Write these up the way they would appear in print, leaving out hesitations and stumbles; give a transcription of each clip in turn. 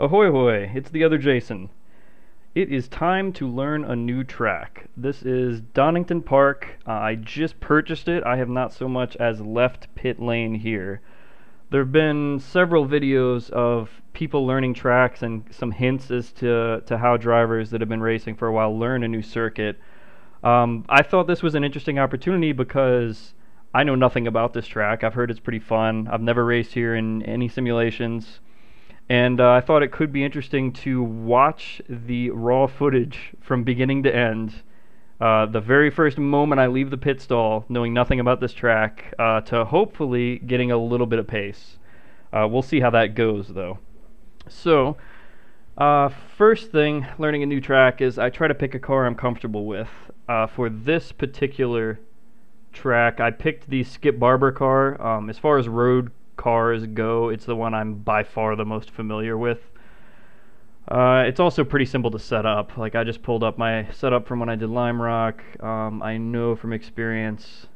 Ahoy hoy, it's the other Jason. It is time to learn a new track. This is Donington Park. I just purchased it. I have not so much as left pit lane here. There have been several videos of people learning tracks and some hints as to how drivers that have been racing for a while learn a new circuit. I thought this was an interesting opportunity because I know nothing about this track. I've heard it's pretty fun. I've never raced here in any simulations. And I thought it could be interesting to watch the raw footage from beginning to end, the very first moment I leave the pit stall, knowing nothing about this track, to hopefully getting a little bit of pace. We'll see how that goes, though. So, first thing, learning a new track is I try to pick a car I'm comfortable with. For this particular track, I picked the Skip Barber car. As far as road cars go, it's the one I'm by far the most familiar with. It's also pretty simple to set up. Like, I just pulled up my setup from when I did Lime Rock. I know from experience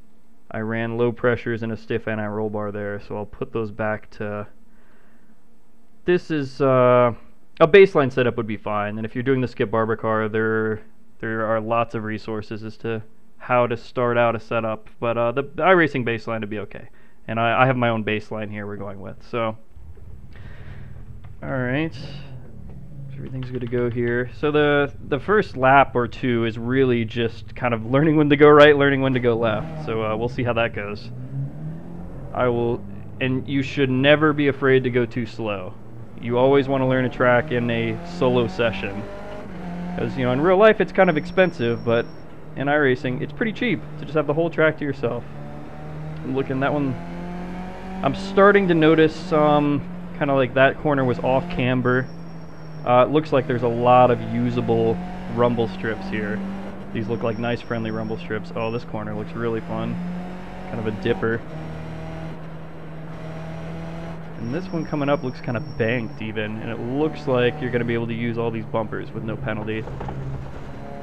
I ran low pressures and a stiff anti-roll bar there, so I'll put those back to... This is a baseline setup would be fine, and if you're doing the Skip Barber car, there are lots of resources as to how to start out a setup, but the iRacing baseline would be okay. And I have my own baseline here we're going with, so... Alright. Everything's good to go here. So the first lap or two is really just kind of learning when to go right, learning when to go left. So we'll see how that goes. And you should never be afraid to go too slow. You always want to learn a track in a solo session. Because, in real life it's kind of expensive, but in iRacing it's pretty cheap to just have the whole track to yourself. I'm looking, that one... I'm starting to notice kind of like that corner was off camber. It looks like there's a lot of usable rumble strips here. These look like nice friendly rumble strips. Oh, this corner looks really fun. Kind of a dipper. And this one coming up looks kind of banked even, and it looks like you're going to be able to use all these bumpers with no penalty.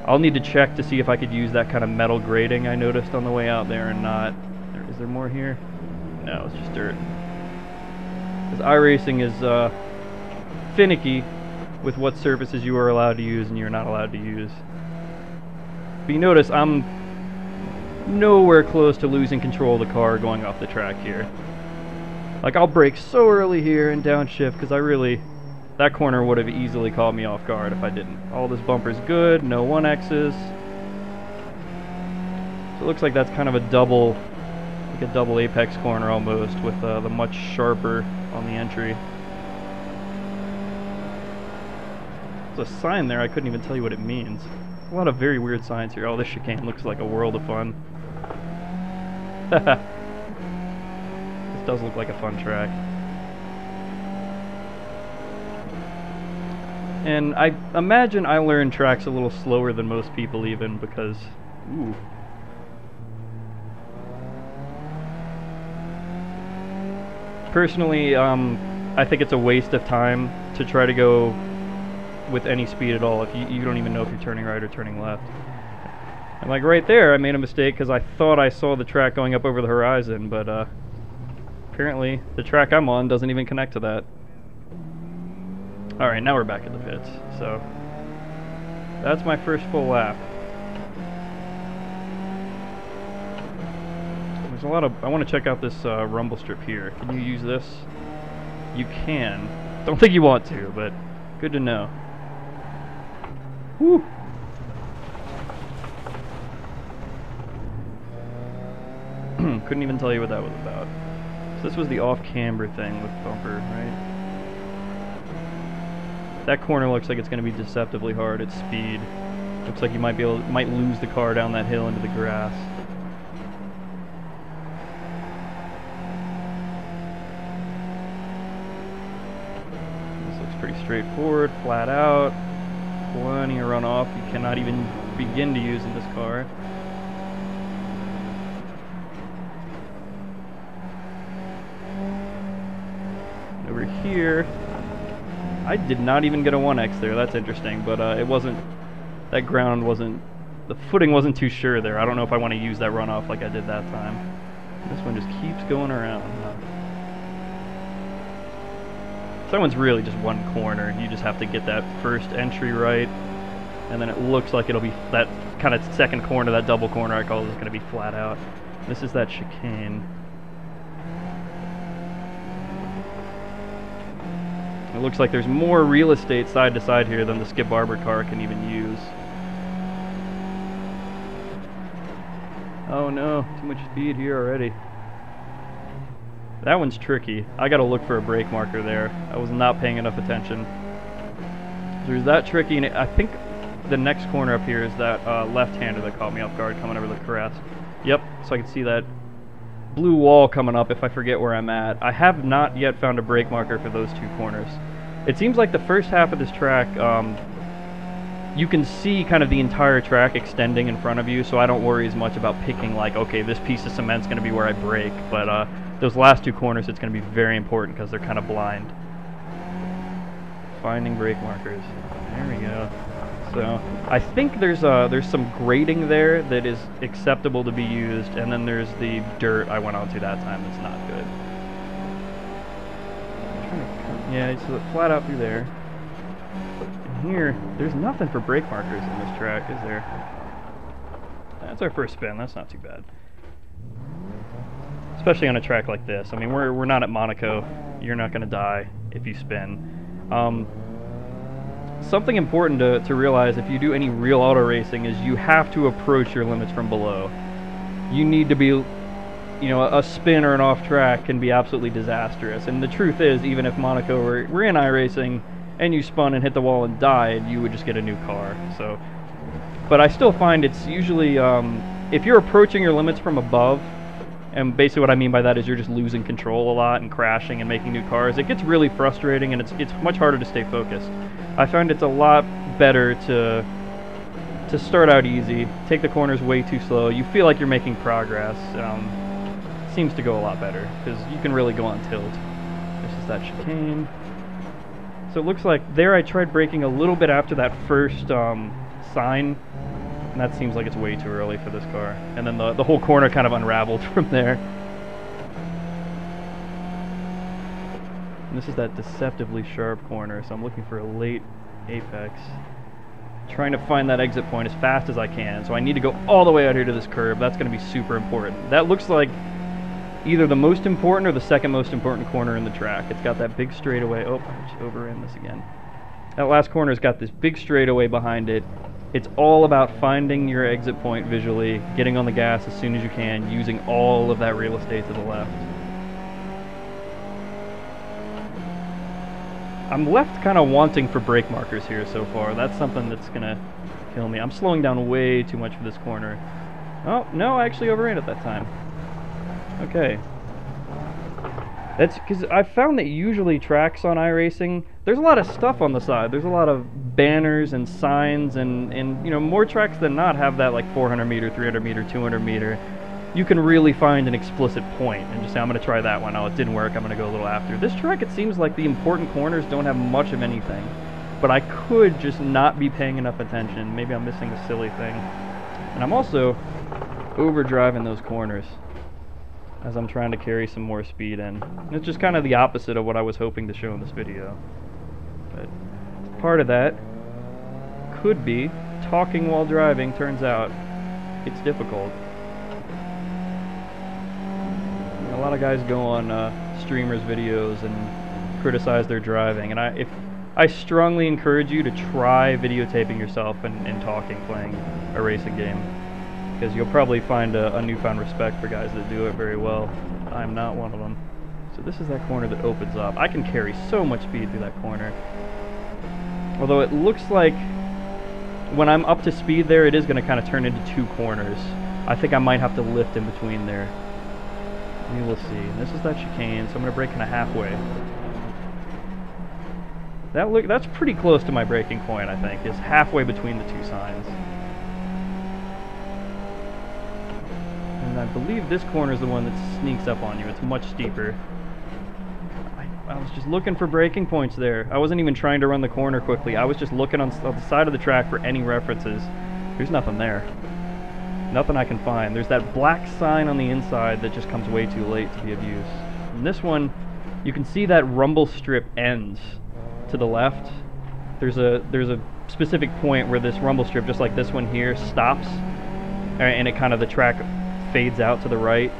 I'll need to check to see if I could use that kind of metal grating I noticed on the way out there or not. Is there more here? No, it's just dirt. Because iRacing is finicky with what surfaces you are allowed to use and you're not allowed to use. But you notice I'm nowhere close to losing control of the car going off the track here. Like, I'll brake so early here and downshift because that corner would have easily caught me off guard if I didn't. All this bumper's good, no 1X's. So it looks like that's kind of a double apex corner almost, with the much sharper on the entry. There's a sign there, I couldn't even tell you what it means. A lot of very weird signs here. Oh, this chicane looks like a world of fun. This does look like a fun track. And I imagine I learn tracks a little slower than most people even, because... Ooh. Personally, I think it's a waste of time to try to go with any speed at all if you don't even know if you're turning right or turning left. And like right there, I made a mistake because I thought I saw the track going up over the horizon, but apparently the track I'm on doesn't even connect to that. Alright, now we're back at the pits. So that's my first full lap. There's a lot of... I want to check out this rumble strip here. Can you use this? You can. Don't think you want to, but good to know. Woo! Couldn't even tell you what that was about. So this was the off-camber thing with bumper, right? That corner looks like it's going to be deceptively hard at speed. Looks like you might lose the car down that hill into the grass. Pretty straightforward, flat out, plenty of runoff. You cannot even begin to use in this car. Over here, I did not even get a 1X there. That's interesting, but it wasn't, that ground wasn't, the footing wasn't too sure there. I don't know if I want to use that runoff like I did that time. This one just keeps going around. So that one's really just one corner. You just have to get that first entry right, and then it looks like it'll be that kind of second corner, that double corner I call it, is going to be flat out. This is that chicane. It looks like there's more real estate side to side here than the Skip Barber car can even use. Oh no, too much speed here already. That one's tricky. I gotta look for a brake marker there. I was not paying enough attention. There's that tricky, and I think the next corner up here is that left-hander that caught me off guard coming over the crest. Yep, so I can see that blue wall coming up if I forget where I'm at. I have not yet found a brake marker for those two corners. It seems like the first half of this track, you can see kind of the entire track extending in front of you, so I don't worry as much about picking like, okay, this piece of cement's going to be where I brake, but those last two corners, it's going to be very important because they're kind of blind. Finding brake markers. There we go. So I think there's some grading there that is acceptable to be used, and then there's the dirt I went onto that time that's not good. Yeah, it's flat out through there. And here, there's nothing for brake markers in this track, is there? That's our first spin. That's not too bad. Especially on a track like this. I mean, we're not at Monaco. You're not going to die if you spin. Something important to realize if you do any real auto racing is you have to approach your limits from below. You need to be, you know, a spin or an off track can be absolutely disastrous. And the truth is, even if Monaco were in iRacing and you spun and hit the wall and died, you would just get a new car. So, but I still find it's usually, if you're approaching your limits from above, and basically what I mean by that is you're just losing control a lot and crashing and making new cars, it gets really frustrating and it's much harder to stay focused. I find it's a lot better to start out easy, take the corners way too slow. You feel like you're making progress. Seems to go a lot better because you can really go on tilt. This is that chicane. So it looks like there I tried braking a little bit after that first sign, and that seems like it's way too early for this car. And then the whole corner kind of unraveled from there. And this is that deceptively sharp corner, so I'm looking for a late apex. Trying to find that exit point as fast as I can, so I need to go all the way out here to this curve. That's going to be super important. That looks like either the most important or the second most important corner in the track. It's got that big straightaway. Oh, I just overran this again. That last corner's got this big straightaway behind it. It's all about finding your exit point visually, getting on the gas as soon as you can, using all of that real estate to the left. I'm left kind of wanting for brake markers here so far. That's something that's going to kill me. I'm slowing down way too much for this corner. Oh, no, I actually overran it that time. Okay. That's because I've found that usually tracks on iRacing, there's a lot of stuff on the side. There's a lot of banners and signs and you know, more tracks than not have that like 400 meter, 300 meter, 200 meter. You can really find an explicit point and just say, I'm going to try that one. Oh, it didn't work. I'm going to go a little after. This track, it seems like the important corners don't have much of anything. But I could just not be paying enough attention. Maybe I'm missing a silly thing. And I'm also overdriving those corners as I'm trying to carry some more speed in. And it's just kind of the opposite of what I was hoping to show in this video. But part of that could be talking while driving. Turns out it's difficult. A lot of guys go on streamers' videos and criticize their driving, and I strongly encourage you to try videotaping yourself and talking, playing a racing game, because you'll probably find a newfound respect for guys that do it very well. I'm not one of them. So this is that corner that opens up. I can carry so much speed through that corner. Although it looks like when I'm up to speed there, it is going to kind of turn into two corners. I think I might have to lift in between there. We will see. This is that chicane, so I'm going to brake kind of halfway. That's pretty close to my braking point, I think. It's halfway between the two signs. And I believe this corner is the one that sneaks up on you. It's much steeper. I was just looking for braking points there. I wasn't even trying to run the corner quickly. I was just looking on the side of the track for any references. There's nothing there. Nothing I can find. There's that black sign on the inside that just comes way too late to be of use. And this one, you can see that rumble strip ends to the left. There's a specific point where this rumble strip, just like this one here, stops, and it kind of, the track fades out to the right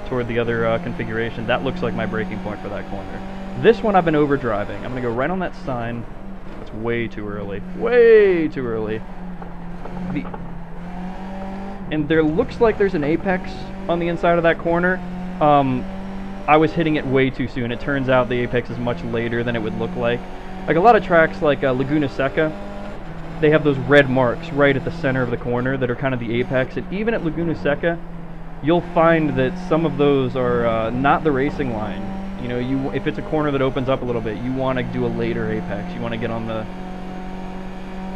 toward the other configuration. That looks like my braking point for that corner. This one I've been overdriving. I'm gonna go right on that sign. That's way too early. Way too early. And there looks like there's an apex on the inside of that corner. I was hitting it way too soon. It turns out the apex is much later than it would look like. Like a lot of tracks like Laguna Seca, they have those red marks right at the center of the corner that are kind of the apex. And even at Laguna Seca, you'll find that some of those are not the racing line. You know, if it's a corner that opens up a little bit, you want to do a later apex. You want to get on the,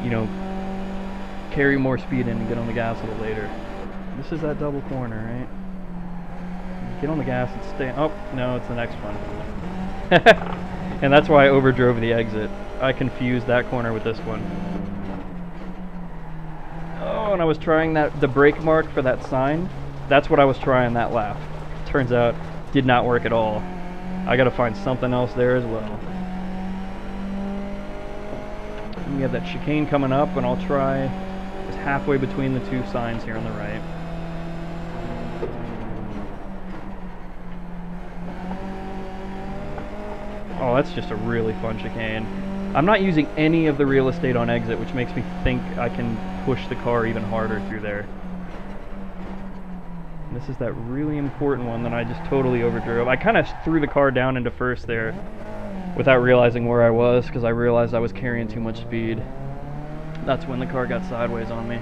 you know, carry more speed in and get on the gas a little later. This is that double corner, right? Get on the gas and stay. Oh, no, it's the next one. And that's why I overdrove the exit. I confused that corner with this one. Oh, and I was trying the brake mark for that sign. That's what I was trying that lap. Turns out, did not work at all. I gotta find something else there as well. And we have that chicane coming up, and I'll try just halfway between the two signs here on the right. Oh, that's just a really fun chicane. I'm not using any of the real estate on exit, which makes me think I can push the car even harder through there. And this is that really important one that I just totally overdrove. I kind of threw the car down into first there without realizing where I was, because I realized I was carrying too much speed. That's when the car got sideways on me.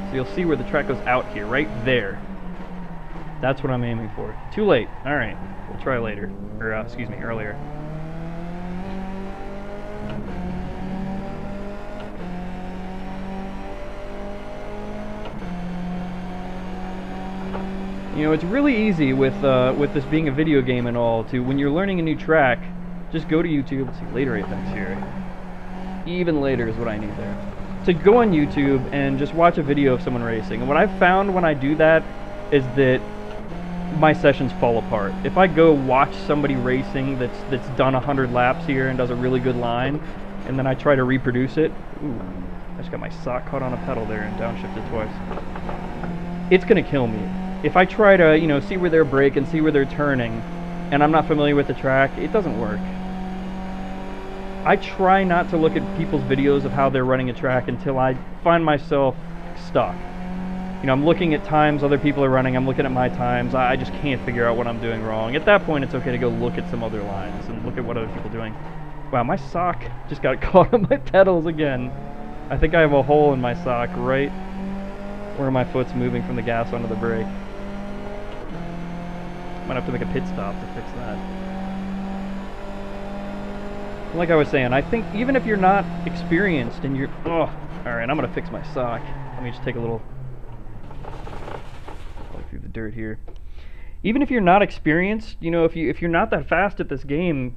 So you'll see where the track goes out here, right there. That's what I'm aiming for. Too late. Alright, we'll try later. Or, excuse me, earlier. You know, it's really easy with this being a video game and all, to, when you're learning a new track, just go to YouTube. Let's see, later apex here. Even later is what I need there. So go on YouTube and just watch a video of someone racing. And what I've found when I do that is that my sessions fall apart. If I go watch somebody racing that's done 100 laps here and does a really good line, and then I try to reproduce it, ooh, I just got my sock caught on a pedal there and downshifted twice. It's gonna kill me. If I try to, you know, see where they're braking, see where they're turning, and I'm not familiar with the track, it doesn't work. I try not to look at people's videos of how they're running a track until I find myself stuck. You know, I'm looking at times other people are running, I'm looking at my times, I just can't figure out what I'm doing wrong. At that point, it's okay to go look at some other lines and look at what other people are doing. Wow, my sock just got caught on my pedals again. I think I have a hole in my sock right where my foot's moving from the gas onto the brake. Might have to make a pit stop to fix that. Like I was saying, I think even if you're not experienced and you're... Oh, alright, I'm gonna fix my sock. Let me just take a little... through the dirt here. Even if you're not experienced, you know, if you're not that fast at this game,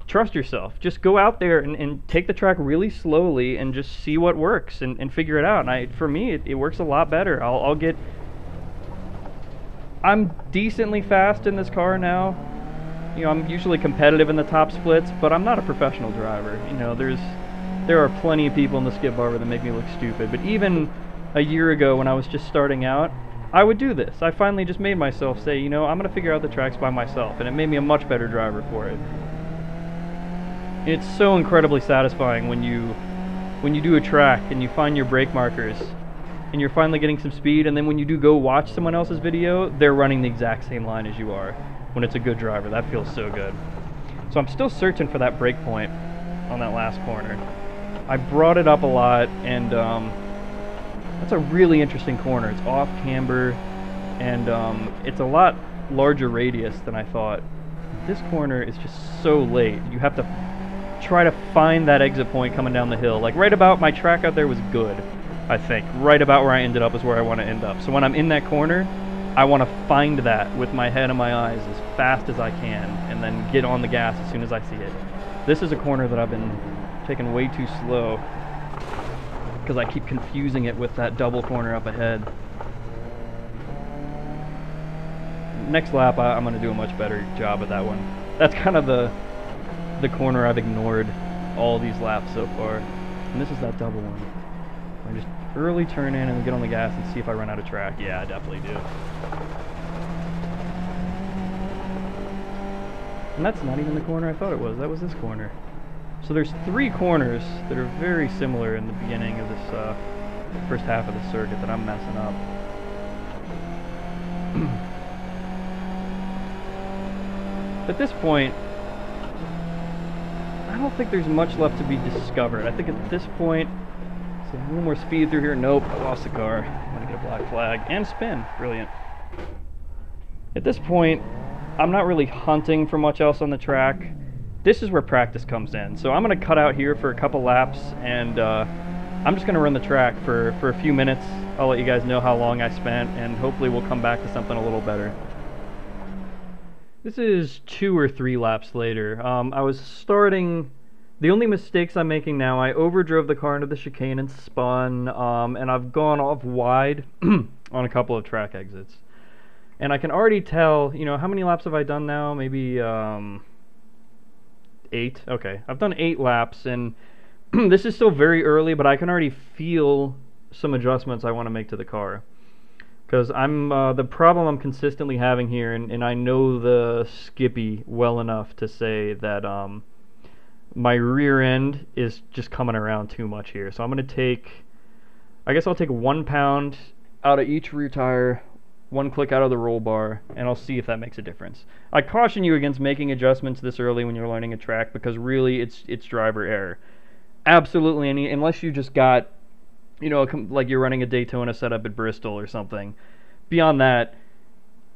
trust yourself. Just go out there and take the track really slowly and just see what works and figure it out. And for me, it works a lot better. I'm decently fast in this car now. You know, I'm usually competitive in the top splits, but I'm not a professional driver. You know, there are plenty of people in the skip barber that make me look stupid. But even a year ago when I was just starting out, I would do this. I finally just made myself say, you know, I'm going to figure out the tracks by myself, and it made me a much better driver for it. It's so incredibly satisfying when you do a track and you find your brake markers and you're finally getting some speed, and then when you do go watch someone else's video, they're running the exact same line as you are. When it's a good driver, that feels so good. So I'm still searching for that brake point on that last corner. I brought it up a lot, and that's a really interesting corner. It's off camber, and it's a lot larger radius than I thought. This corner is just so late. You have to try to find that exit point coming down the hill. Like right about, my track out there was good, I think. Right about where I ended up is where I want to end up. So when I'm in that corner, I want to find that with my head and my eyes as fast as I can, and then get on the gas as soon as I see it. This is a corner that I've been taking way too slow, because I keep confusing it with that double corner up ahead. next lap I'm going to do a much better job at that one. That's kind of the corner I've ignored all these laps so far. And this is that double one. I just early turn in and get on the gas and see if I run out of track. Yeah, I definitely do. And that's not even the corner I thought it was. That was this corner. So there's 3 corners that are very similar in the beginning of this first half of the circuit that I'm messing up. At this point, I don't think there's much left to be discovered. I think at this point, so a little more speed through here. Nope, I lost the car. I'm gonna get a black flag and spin. Brilliant. At this point, I'm not really hunting for much else on the track. This is where practice comes in. So I'm gonna cut out here for a couple laps, and I'm just gonna run the track for a few minutes. I'll let you guys know how long I spent, and hopefully we'll come back to something a little better. This is 2 or 3 laps later. I was starting, the only mistakes I'm making now, I overdrove the car into the chicane and spun, and I've gone off wide on a couple of track exits. And I can already tell, you know, how many laps have I done now? Maybe 8? Okay, I've done 8 laps, and this is still very early, but I can already feel some adjustments I want to make to the car. Because I'm the problem I'm consistently having here, and I know the Skippy well enough to say that my rear end is just coming around too much here. So I'm going to take, I guess I'll take 1 pound out of each rear tire, 1 click out of the roll bar, and I'll see if that makes a difference. I caution you against making adjustments this early when you're learning a track, because really it's driver error. Absolutely, unless you just got, you know, like you're running a Daytona setup at Bristol or something. Beyond that,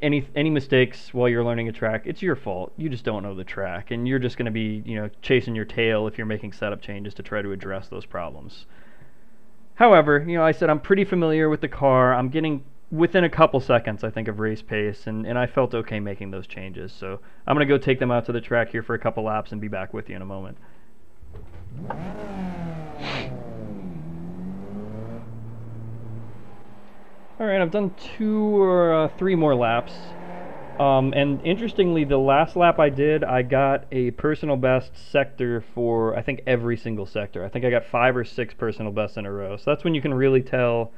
any mistakes while you're learning a track, it's your fault. You just don't know the track, and you're just going to be, you know, chasing your tail if you're making setup changes to try to address those problems. However, you know, I said I'm pretty familiar with the car. I'm getting within a couple seconds, I think, of race pace, and I felt okay making those changes. So I'm going to go take them out to the track here for a couple laps and be back with you in a moment. Alright, I've done 2 or 3 more laps, and interestingly, the last lap I did, I got a personal best sector for, I think, every single sector. I think I got 5 or 6 personal bests in a row, so that's when you can really tell,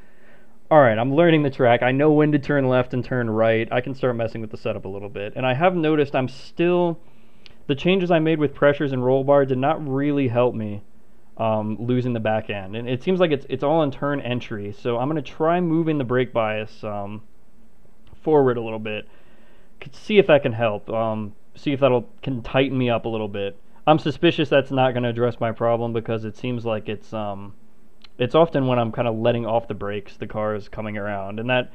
alright, I'm learning the track, I know when to turn left and turn right, I can start messing with the setup a little bit. And I have noticed I'm still, the changes I made with pressures and roll bar did not really help me losing the back end, and it seems like it's all in turn entry. So I'm going to try moving the brake bias forward a little bit, see if that can help, see if can tighten me up a little bit. I'm suspicious that's not going to address my problem, because it seems like it's often when I'm kind of letting off the brakes, the car is coming around, and that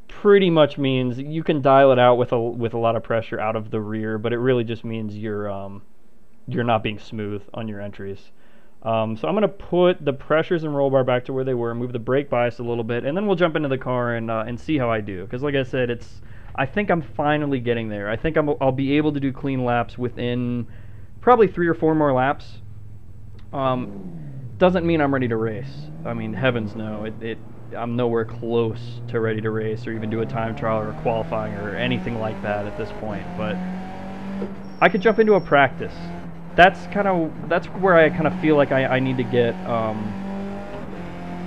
pretty much means you can dial it out with a lot of pressure out of the rear, but it really just means you're not being smooth on your entries. So I'm going to put the pressures and roll bar back to where they were, move the brake bias a little bit, and then we'll jump into the car and see how I do. Because like I said, I think I'm finally getting there. I think I'll be able to do clean laps within probably 3 or 4 more laps. Doesn't mean I'm ready to race. I mean, heavens no. I'm nowhere close to ready to race or even do a time trial or qualifying or anything like that at this point. But I could jump into a practice. That's where I kind of feel like I need to get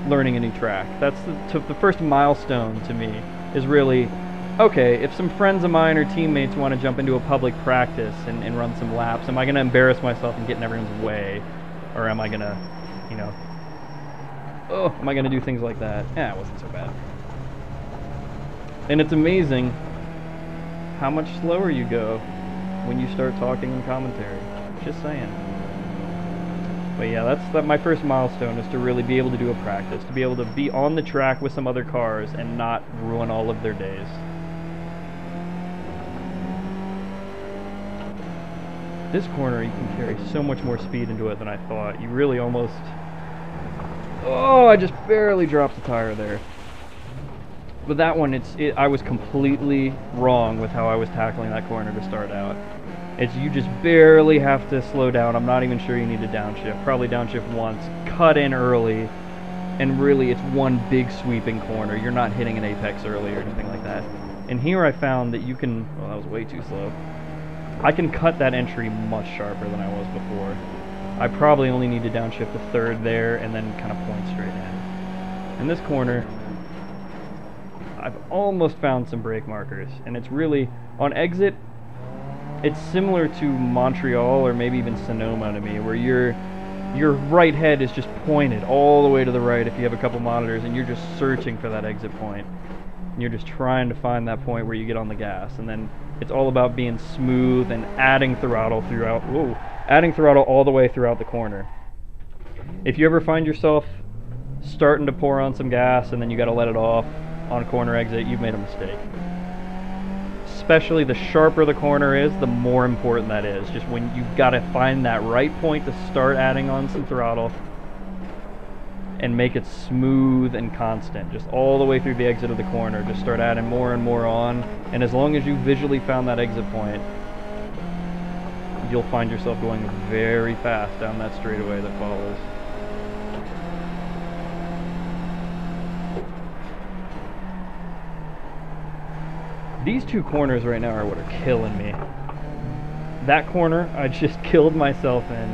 learning a new track. That's the first milestone to me, is really, okay, if some friends of mine or teammates want to jump into a public practice and run some laps, am I going to embarrass myself and get in everyone's way? Or am I going to, you know, am I going to do things like that? It wasn't so bad. And it's amazing how much slower you go when you start talking in commentary. Just saying. But yeah, that's my first milestone, is to really be able to do a practice, to be able to be on the track with some other cars and not ruin all of their days. This corner, you can carry so much more speed into it than I thought. You really almost... Oh, I just barely dropped the tire there. But that one, I was completely wrong with how I was tackling that corner to start out. You just barely have to slow down. I'm not even sure you need to downshift. Probably downshift once, cut in early, and really it's one big sweeping corner. You're not hitting an apex early or anything like that. And here I found that you can, well, that was way too slow. I can cut that entry much sharper than I was before. I probably only need to downshift a third there and then kind of point straight in. In this corner, I've almost found some brake markers, and it's really, on exit, it's similar to Montreal or maybe even Sonoma to me, where your right head is just pointed all the way to the right if you have a couple monitors, and you're just searching for that exit point. And you're just trying to find that point where you get on the gas, and then it's all about being smooth and adding throttle throughout, adding throttle all the way throughout the corner. If you ever find yourself starting to pour on some gas and then you gotta let it off on a corner exit, you've made a mistake. Especially the sharper the corner is, the more important that is. Just when you've got to find that right point to start adding on some throttle and make it smooth and constant. Just all the way through the exit of the corner, just start adding more and more on. And as long as you visually found that exit point, you'll find yourself going very fast down that straightaway that follows. These two corners right now are what are killing me. That corner, I just killed myself in,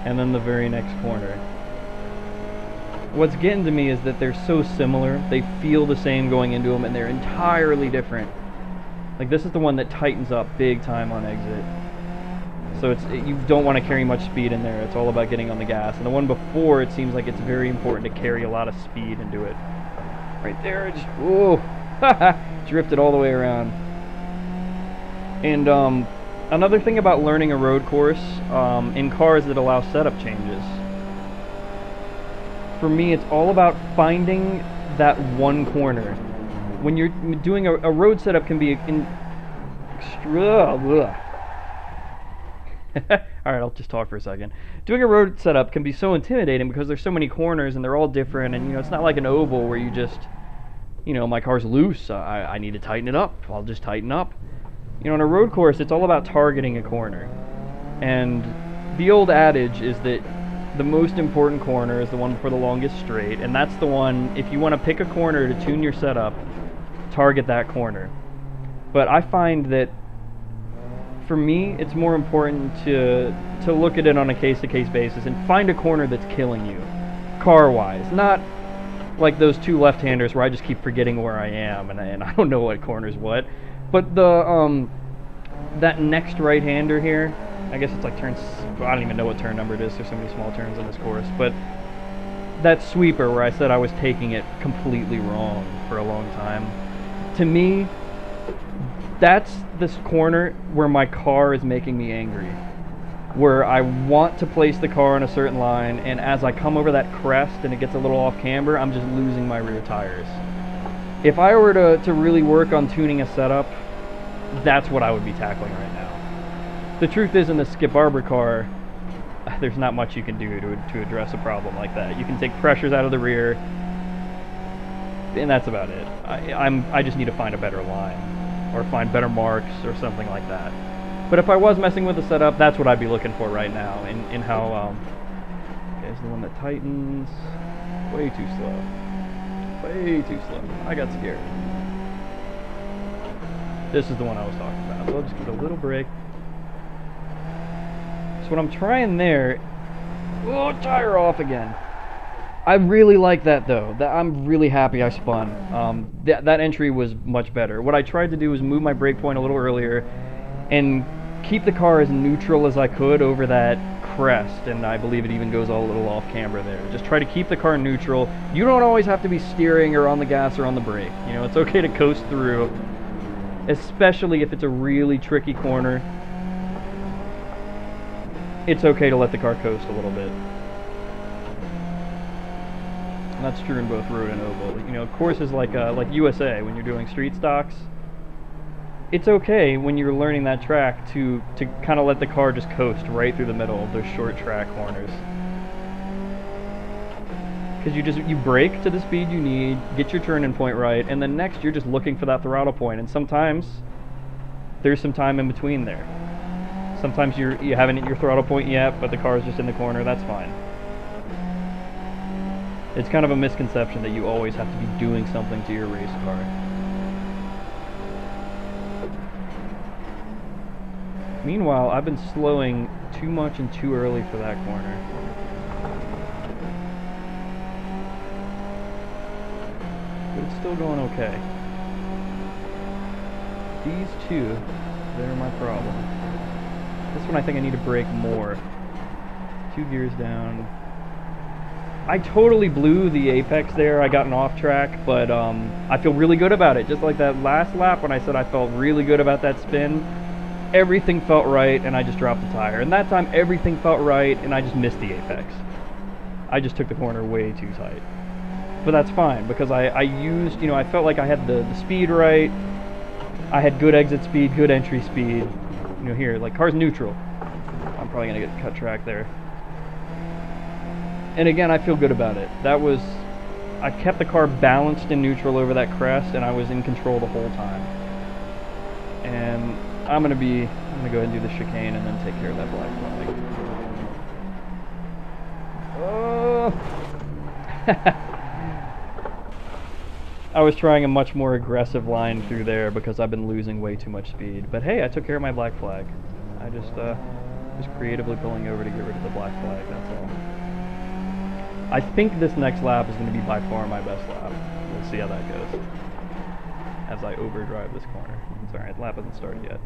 and then the very next corner. What's getting to me is that they're so similar, they feel the same going into them, and they're entirely different. Like, this is the one that tightens up big time on exit. So you don't want to carry much speed in there, it's all about getting on the gas. And the one before, it seems like it's very important to carry a lot of speed into it. Right there, it just, whoa! Drifted all the way around. And another thing about learning a road course in cars that allow setup changes. For me, it's all about finding that one corner. When you're doing a road setup can be Alright, I'll just talk for a second. Doing a road setup can be so intimidating because there's so many corners and they're all different, and it's not like an oval where you just, my car's loose, I need to tighten it up, I'll just tighten up. On a road course, it's all about targeting a corner. And the old adage is that the most important corner is the one for the longest straight, and that's the one, if you want to pick a corner to tune your setup, target that corner. But I find that, for me, it's more important to look at it on a case-to-case basis and find a corner that's killing you, car-wise, not like those two left-handers where I just keep forgetting where I am and I don't know what corner's what. But that next right-hander here, I guess it's like turn, I don't even know what turn number it is, there's so many small turns in this course, but that sweeper where I said I was taking it completely wrong for a long time, to me, that's this corner where my car is making me angry. Where I want to place the car on a certain line, and as I come over that crest and it gets a little off camber, I'm just losing my rear tires. If I were to really work on tuning a setup, that's what I would be tackling right now. The truth is, in the Skip Barber car, there's not much you can do to address a problem like that. You can take pressures out of the rear, and that's about it. I just need to find a better line, or find better marks, or something like that. But if I was messing with the setup, that's what I'd be looking for right now, in how, here's the one that tightens, way too slow. Way too slow. I got scared. This is the one I was talking about. So I'll just give it a little break. So what I'm trying there, oh, tire off again. I really like that though. I'm really happy I spun. That entry was much better. What I tried to do was move my brake point a little earlier and keep the car as neutral as I could over that crest, and I believe it even goes a little off camber there. Just try to keep the car neutral. You don't always have to be steering or on the gas or on the brake. It's okay to coast through, especially if it's a really tricky corner. It's okay to let the car coast a little bit. And that's true in both road and oval. Courses like USA, when you're doing street stocks, it's okay when you're learning that track to kind of let the car just coast right through the middle of those short track corners. Because you brake to the speed you need, get your turning point right, and then next you're just looking for that throttle point. And sometimes there's some time in between there. Sometimes you haven't hit your throttle point yet, but the car's just in the corner. That's fine. It's kind of a misconception that you always have to be doing something to your race car. Meanwhile, I've been slowing too much and too early for that corner. But it's still going okay. These two, they're my problem. This one I think I need to brake more. 2 gears down. I totally blew the apex there. I got an off track, but I feel really good about it. Just like that last lap when I said I felt really good about that spin. Everything felt right, and I just dropped the tire. And that time, everything felt right, and I just missed the apex. I just took the corner way too tight. But that's fine, because I used, I felt like I had the speed right. I had good exit speed, good entry speed. Here, like, car's neutral. I'm probably going to get cut track there. And again, I feel good about it. I kept the car balanced in neutral over that crest, and I was in control the whole time. And I'm gonna go ahead and do the chicane and then take care of that black flag. Oh! I was trying a much more aggressive line through there because I've been losing way too much speed. But hey, I took care of my black flag. I just creatively pulling over to get rid of the black flag, that's all. I think this next lap is going to be by far my best lap. We'll see how that goes as I overdrive this corner. It's alright, the lap hasn't started yet.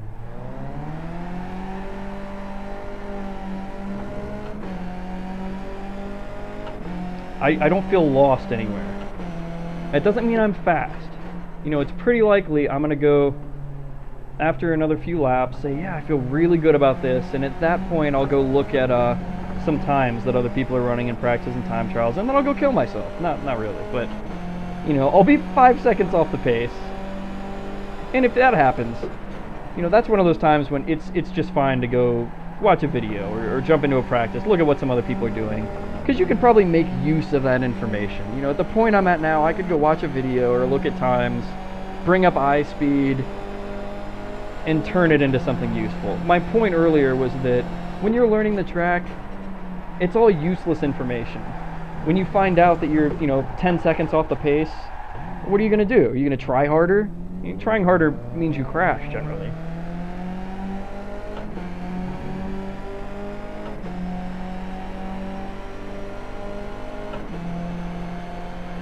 I don't feel lost anywhere. That doesn't mean I'm fast. It's pretty likely I'm going to go, after another few laps, say, yeah, I feel really good about this, and at that point I'll go look at some times that other people are running in practice and time trials, and then I'll go kill myself. Not really, but I'll be 5 seconds off the pace. And if that happens, that's one of those times when it's just fine to go watch a video or jump into a practice, look at what some other people are doing, because you can probably make use of that information. At the point I'm at now, I could go watch a video or look at times, bring up eye speed, and turn it into something useful. My point earlier was that when you're learning the track, it's all useless information. When you find out that you're, 10 seconds off the pace, what are you going to do? Are you going to try harder? Trying harder means you crash, generally.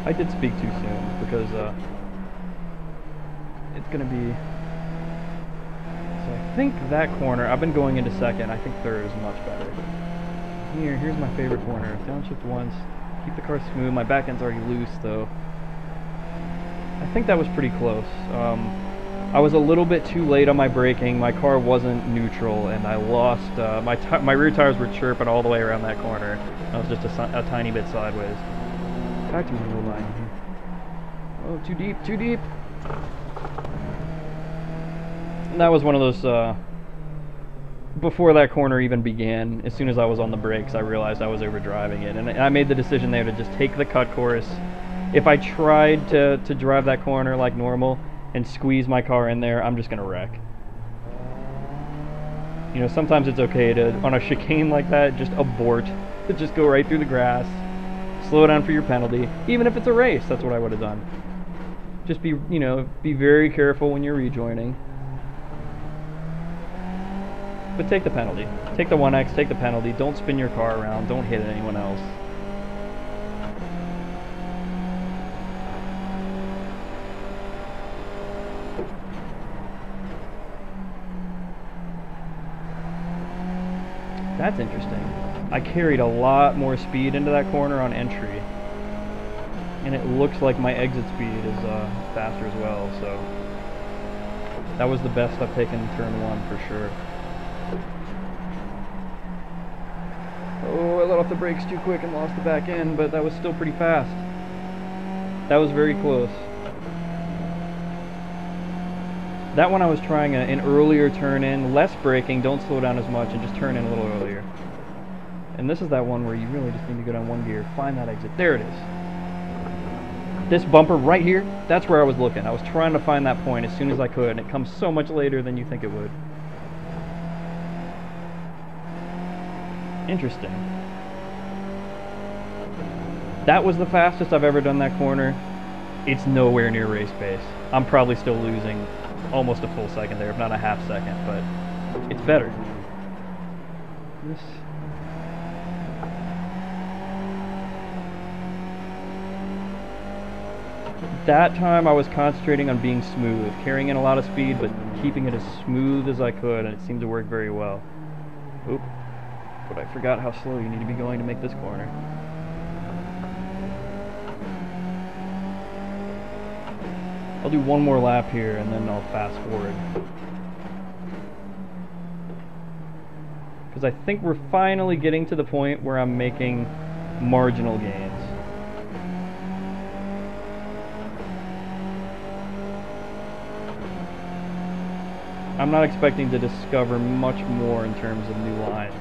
I did speak too soon, because it's going to be... So I think that corner, I've been going into second, I think third is much better. Here's my favorite corner. Downshift once. Keep the car smooth. My back end's already loose, though. I think that was pretty close. I was a little bit too late on my braking. My car wasn't neutral, and I lost... my rear tires were chirping all the way around that corner. I was just a tiny bit sideways. Back to my little line here. Oh, too deep, too deep! And that was one of those... before that corner even began, as soon as I was on the brakes, I realized I was overdriving it, and I made the decision there to just take the cut course. If I tried to drive that corner like normal and squeeze my car in there, I'm just gonna wreck. Sometimes it's okay to, on a chicane like that, just abort, to just go right through the grass, slow down for your penalty. Even if it's a race, that's what I would have done. Just be very careful when you're rejoining. But take the penalty. Take the 1X, take the penalty. Don't spin your car around. Don't hit anyone else. That's interesting. I carried a lot more speed into that corner on entry. And it looks like my exit speed is faster as well, so... That was the best I've taken in turn 1 for sure. Oh, I let off the brakes too quick and lost the back end, but that was still pretty fast. That was very close. That one I was trying an earlier turn in, less braking, don't slow down as much, and just turn in a little earlier. And this is that one where you really just need to go down one gear, find that exit. There it is. This bumper right here, that's where I was looking. I was trying to find that point as soon as I could, and it comes so much later than you think it would. Interesting. That was the fastest I've ever done that corner. It's nowhere near race pace. I'm probably still losing almost a full second there, if not a half second, but It's better. This... That time I was concentrating on being smooth, carrying in a lot of speed, but keeping it as smooth as I could, and it seemed to work very well. Oop. But I forgot how slow you need to be going to make this corner. I'll do one more lap here, and then I'll fast forward. Because I think we're finally getting to the point where I'm making marginal gains. I'm not expecting to discover much more in terms of new lines.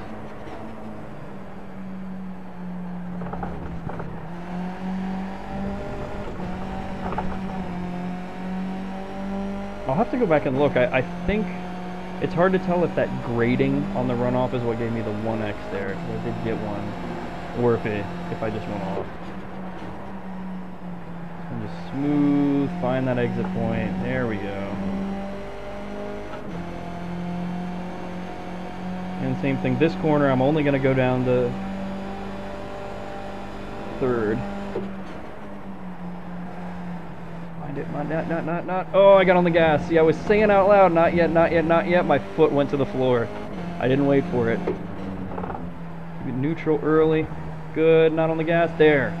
I'll have to go back and look. I think it's hard to tell if that grading on the runoff is what gave me the 1x there, because I did get one, or if I just went off. And just smooth, find that exit point. There we go. And same thing, this corner, I'm only going to go down to third. Find it, not. Oh, I got on the gas. See, I was saying out loud, not yet, not yet, not yet. My foot went to the floor. I didn't wait for it. Neutral early. Good, not on the gas. There.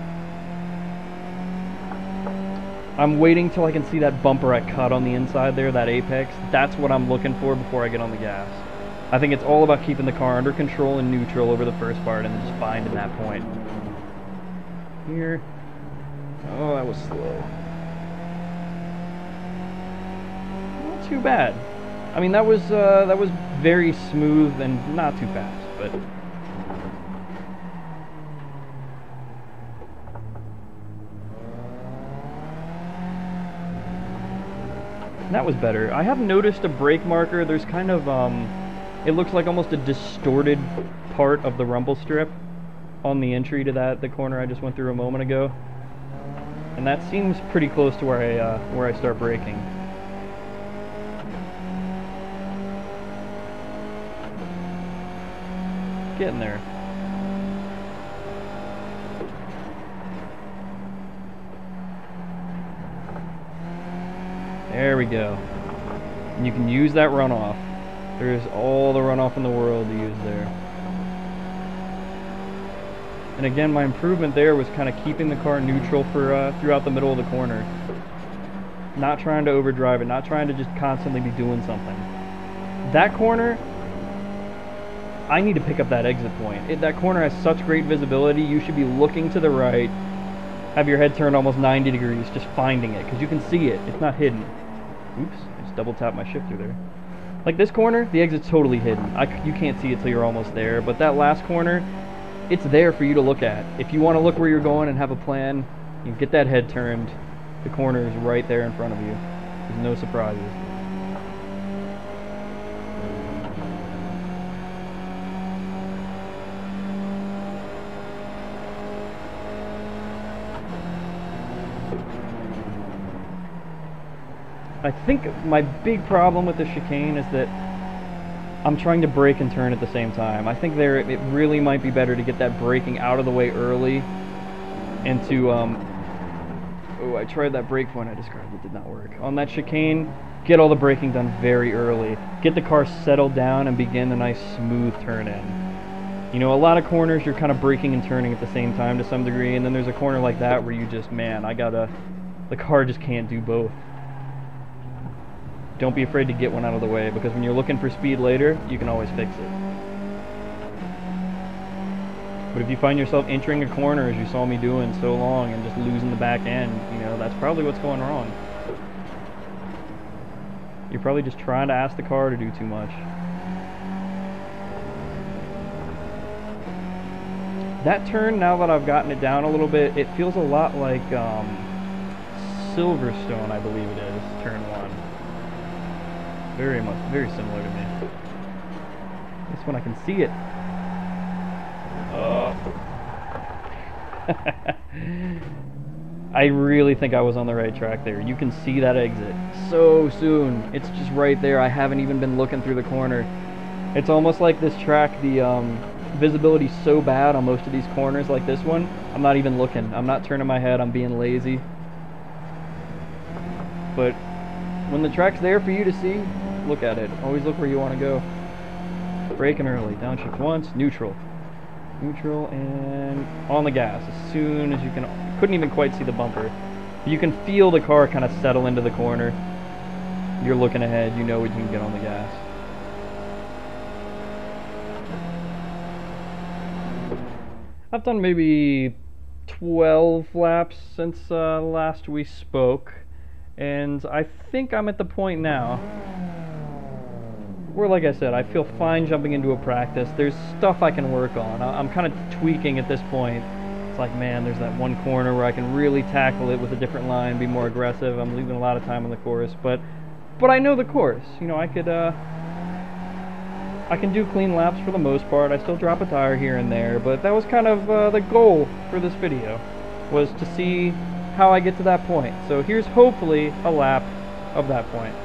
I'm waiting till I can see that bumper I cut on the inside there, that apex. That's what I'm looking for before I get on the gas. I think it's all about keeping the car under control and neutral over the first part and then just finding that point. Here. Oh, that was slow. Not too bad. I mean, that was very smooth and not too fast, but... That was better. I have noticed a brake marker. There's kind of, it looks like almost a distorted part of the rumble strip on the entry to the corner I just went through a moment ago. And that seems pretty close to where I start braking. Getting there. There we go. And you can use that runoff. There's all the runoff in the world to use there. And again, my improvement there was kind of keeping the car neutral for throughout the middle of the corner. Not trying to overdrive it, not trying to just constantly be doing something. That corner, I need to pick up that exit point. That corner has such great visibility, you should be looking to the right, have your head turned almost 90 degrees, just finding it, because you can see it, it's not hidden. Oops, I just double tapped my shifter there. Like this corner, the exit's totally hidden. You can't see it till you're almost there, but that last corner, it's there for you to look at. If you want to look where you're going and have a plan, you get that head turned. The corner is right there in front of you. There's no surprises. I think my big problem with the chicane is that I'm trying to brake and turn at the same time. I think it really might be better to get that braking out of the way early and to, oh, I tried that brake point I described, it did not work. On that chicane, get all the braking done very early. Get the car settled down and begin a nice smooth turn in. You know, a lot of corners you're kind of braking and turning at the same time to some degree, and then there's a corner like that where you just, man, the car just can't do both. Don't be afraid to get one out of the way, because when you're looking for speed later, you can always fix it. But if you find yourself entering a corner, as you saw me doing so long, and just losing the back end, you know, that's probably what's going wrong. You're probably just trying to ask the car to do too much. That turn, now that I've gotten it down a little bit, it feels a lot like Silverstone, I believe it is, turn 1. Very similar to me. This one I can see it. I really think I was on the right track there. You can see that exit so soon. It's just right there. I haven't even been looking through the corner. It's almost like this track, the visibility's so bad on most of these corners like this one, I'm not even looking. I'm not turning my head, I'm being lazy. But when the track's there for you to see, look at it. Always look where you want to go. Braking early, downshift once, neutral. Neutral and on the gas as soon as you can. Couldn't even quite see the bumper. You can feel the car kind of settle into the corner. You're looking ahead, you know when you can get on the gas. I've done maybe 12 laps since last we spoke, and I think I'm at the point now where, like I said, I feel fine jumping into a practice. There's stuff I can work on. I'm kind of tweaking at this point. It's like, man, there's that one corner where I can really tackle it with a different line, be more aggressive. I'm leaving a lot of time on the course, but I know the course. You know, I can do clean laps for the most part. I still drop a tire here and there, but that was kind of the goal for this video, was to see how I get to that point. So here's hopefully a lap of that point.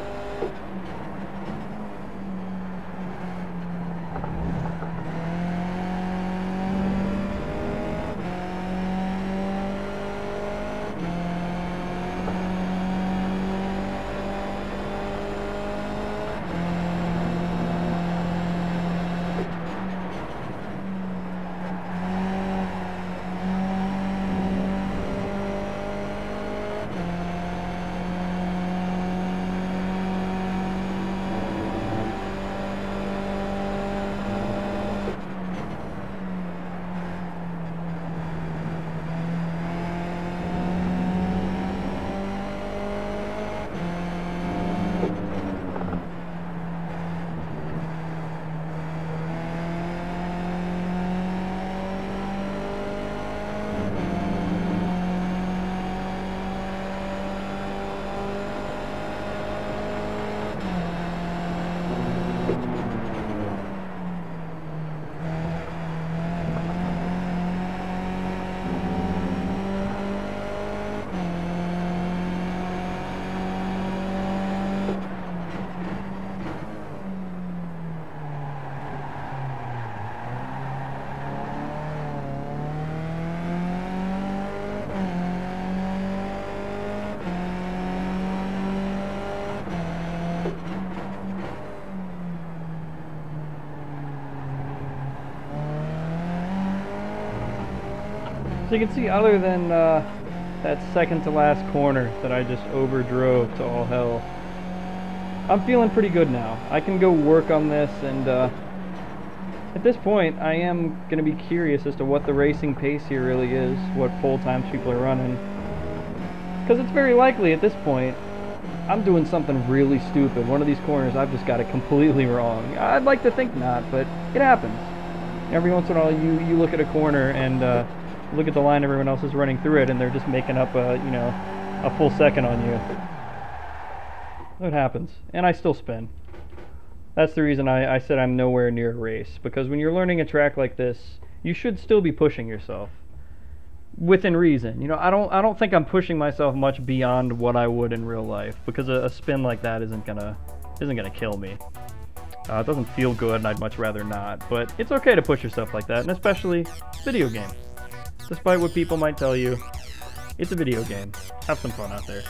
So you can see, other than that second to last corner that I just overdrove to all hell, I'm feeling pretty good now. I can go work on this, and at this point I am going to be curious as to what the racing pace here really is, what pole times people are running, because it's very likely at this point I'm doing something really stupid. One of these corners I've just got it completely wrong. I'd like to think not, but it happens. Every once in a while you look at a corner and look at the line everyone else is running through it, and they're just making up a full second on you. It happens, and I still spin. That's the reason I said I'm nowhere near a race, because when you're learning a track like this, you should still be pushing yourself within reason. You know, I don't think I'm pushing myself much beyond what I would in real life, because a spin like that isn't gonna kill me. It doesn't feel good, and I'd much rather not, but it's okay to push yourself like that, and especially video game. Despite what people might tell you, it's a video game. Have some fun out there.